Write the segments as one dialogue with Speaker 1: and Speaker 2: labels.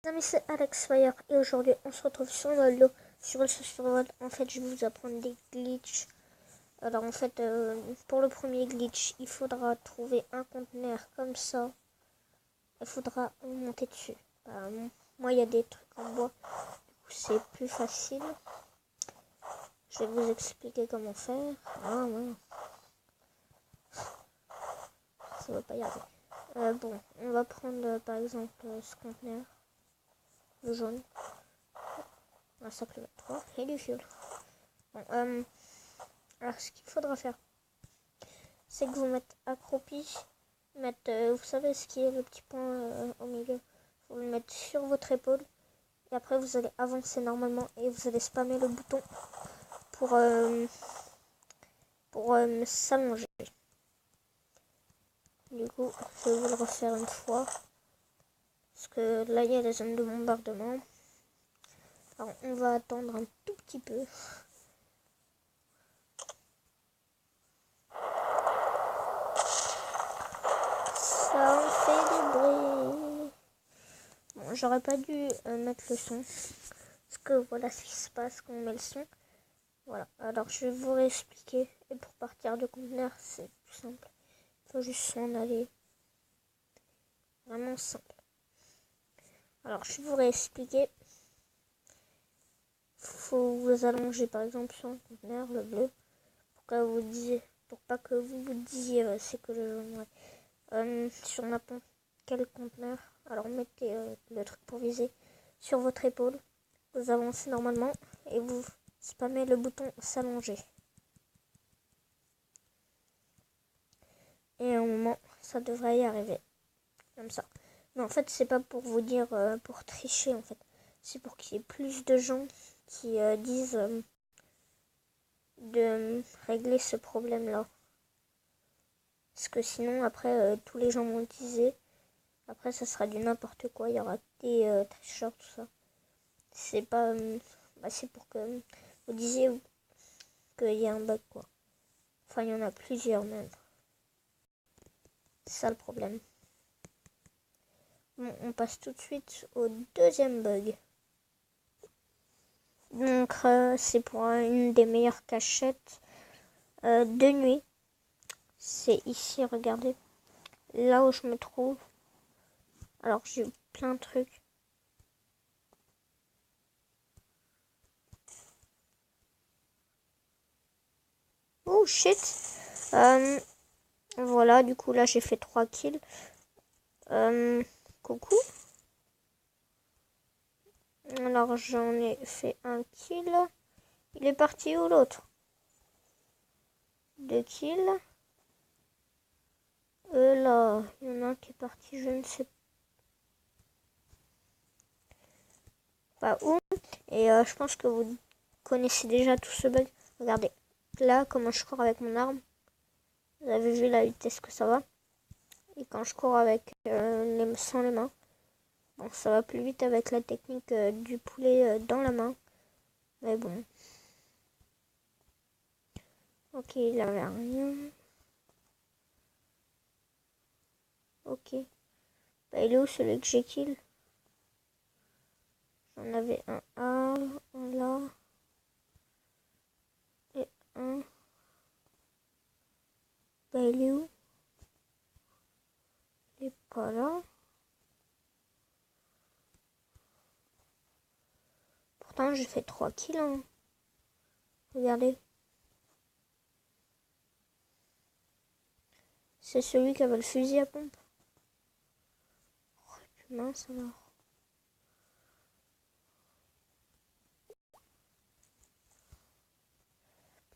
Speaker 1: Amis, c'est Alex Fire et aujourd'hui on se retrouve sur le survol. En fait, je vais vous apprendre des glitches. Alors en fait, pour le premier glitch, il faudra trouver un conteneur comme ça. Il faudra monter dessus. Moi, il y a des trucs en bois, c'est plus facile. Je vais vous expliquer comment faire. Ah non, ça va pas y arriver. Bon, on va prendre par exemple ce conteneur, le jaune. Un sac le 3 et du fioul. Bon, alors ce qu'il faudra faire, c'est que vous mettez accroupi, vous savez ce qui est le petit point au milieu, vous le mettez sur votre épaule et après vous allez avancer normalement et vous allez spammer le bouton pour s'allonger. Du coup, je vais vous le refaire une fois parce que là il y a les zones de bombardement. Alors on va attendre un tout petit peu. Ça en fait du bruit. Bon, j'aurais pas dû mettre le son. Parce que voilà ce qui se passe quand on met le son. Voilà, alors je vais vous réexpliquer. Et pour partir du conteneur, c'est tout simple. Il faut juste s'en aller. Vraiment simple. Alors je vais vous réexpliquer. Faut vous allonger par exemple sur un conteneur, le bleu. Pour pas que vous vous disiez c'est que le jaune. Ouais. Sur n'importe quel conteneur. Alors mettez le truc pour viser sur votre épaule. Vous avancez normalement et vous spammez le bouton s'allonger. Et à un moment, ça devrait y arriver. Comme ça. Mais en fait, c'est pas pour vous dire pour tricher en fait. C'est pour qu'il y ait plus de gens qui disent de régler ce problème-là. Parce que sinon, après, tous les gens vont utiliser. Après, ça sera du n'importe quoi. Il y aura des tricheurs, tout ça. C'est pas... c'est pour que vous disiez qu'il y a un bug, quoi. Enfin, il y en a plusieurs, même. C'est ça, le problème. Bon, on passe tout de suite au deuxième bug. Donc, c'est pour une des meilleures cachettes de nuit. C'est ici, regardez. Là où je me trouve. Alors, j'ai plein de trucs. Oh, shit. Voilà, du coup, là, j'ai fait 3 kills. Coucou. Alors, j'en ai fait un kill. Il est parti où l'autre? 2 kills. Là, il y en a un qui est parti, je ne sais pas où. Et je pense que vous connaissez déjà tout ce bug. Regardez, là, comment je cours avec mon arme. Vous avez vu la vitesse que ça va. Et quand je cours avec sans les mains, bon, ça va plus vite avec la technique du poulet dans la main. Mais bon. Ok, il avait rien. Ok. Bah, il est où celui que j'ai kill? J'en avais un là. Et un. Bah, il est où? Il est pas là. Pourtant, j'ai fait 3 kills. Hein. Regardez. C'est celui qui avait le fusil à pompe. Oh, mince alors.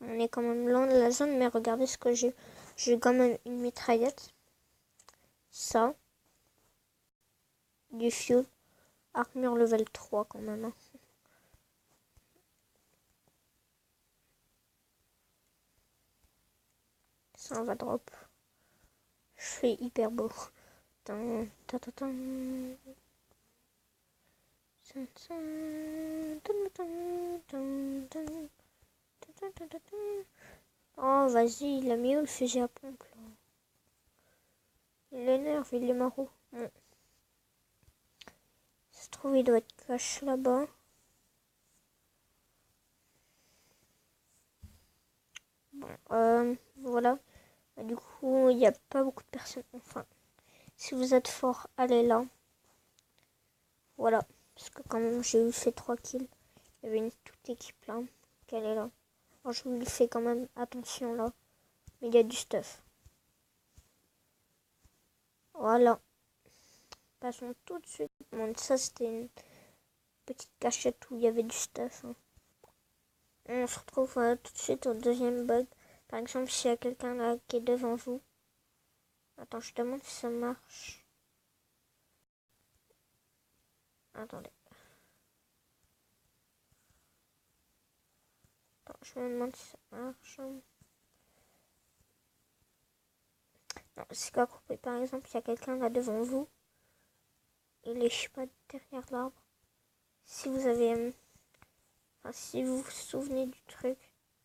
Speaker 1: On est quand même loin de la zone, mais regardez ce que j'ai. J'ai quand même une mitraillette. Ça. Du fuel. Armure level 3 quand même. Hein. Ça on va drop. Je suis hyper beau. Oh, vas-y, il a mis où le fusil à pompe là? Il l'énerve, il est marrant. Bon. C'est trouve, il doit être caché là-bas. Bon, voilà. Du coup, il n'y a pas beaucoup de personnes. Enfin, si vous êtes fort, allez là. Voilà. Parce que quand même, j'ai eu fait 3 kills. Il y avait une toute équipe là. Qu'elle est là. Alors, je vous le fais quand même. Attention là. Mais il y a du stuff. Voilà. Passons tout de suite. Bon, ça, c'était une petite cachette où il y avait du stuff. Hein. On se retrouve tout de suite au deuxième bug. Par exemple, s'il y a quelqu'un là qui est devant vous. Attends, je demande si ça marche. Attendez. Attends, je me demande si ça marche. Non, c'est pas compris. Par exemple, il y a quelqu'un là devant vous. Il est, je sais pas, derrière l'arbre. Si vous avez... Enfin, si vous vous souvenez du truc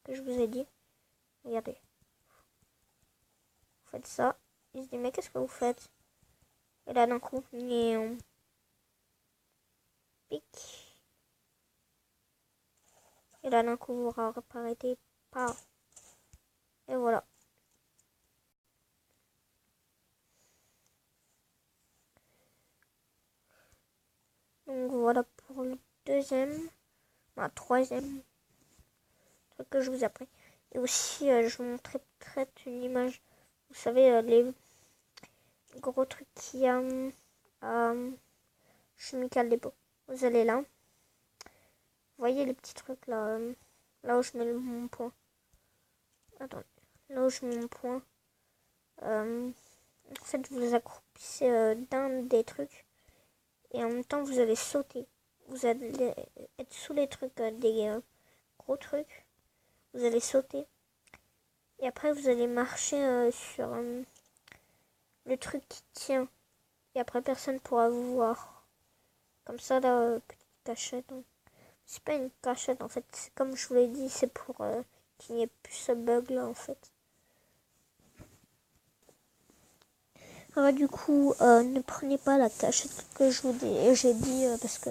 Speaker 1: que je vous ai dit. Regardez. Vous faites ça. Il se dit, mais qu'est-ce que vous faites? Et là, d'un coup, pic. Et là, d'un coup, vous réapparaissez pas. Et voilà. Donc voilà pour le deuxième. Troisième truc que je vous ai appris. Et aussi, je vous montrerai peut-être une image. Vous savez, les gros trucs qu'il y a chez Michael Depot. Vous allez là. Vous voyez les petits trucs là, là où je mets mon point. Attendez. Là où je mets mon point. En fait, vous accroupissez d'un des trucs. Et en même temps, vous allez sauter. Vous allez être sous les trucs, des gros trucs. Vous allez sauter. Et après, vous allez marcher sur le truc qui tient. Et après, personne ne pourra vous voir. Comme ça, là, petite cachette. Hein. C'est pas une cachette, en fait. C'est comme je vous l'ai dit, c'est pour qu'il n'y ait plus ce bug-là, en fait. Alors, du coup, ne prenez pas la cachette que j'ai dit, parce que,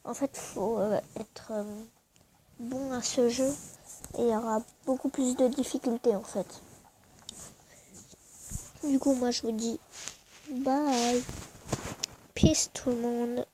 Speaker 1: en fait, il faut être bon à ce jeu. Et il y aura beaucoup plus de difficultés, en fait. Du coup, moi, je vous dis bye. Peace tout le monde.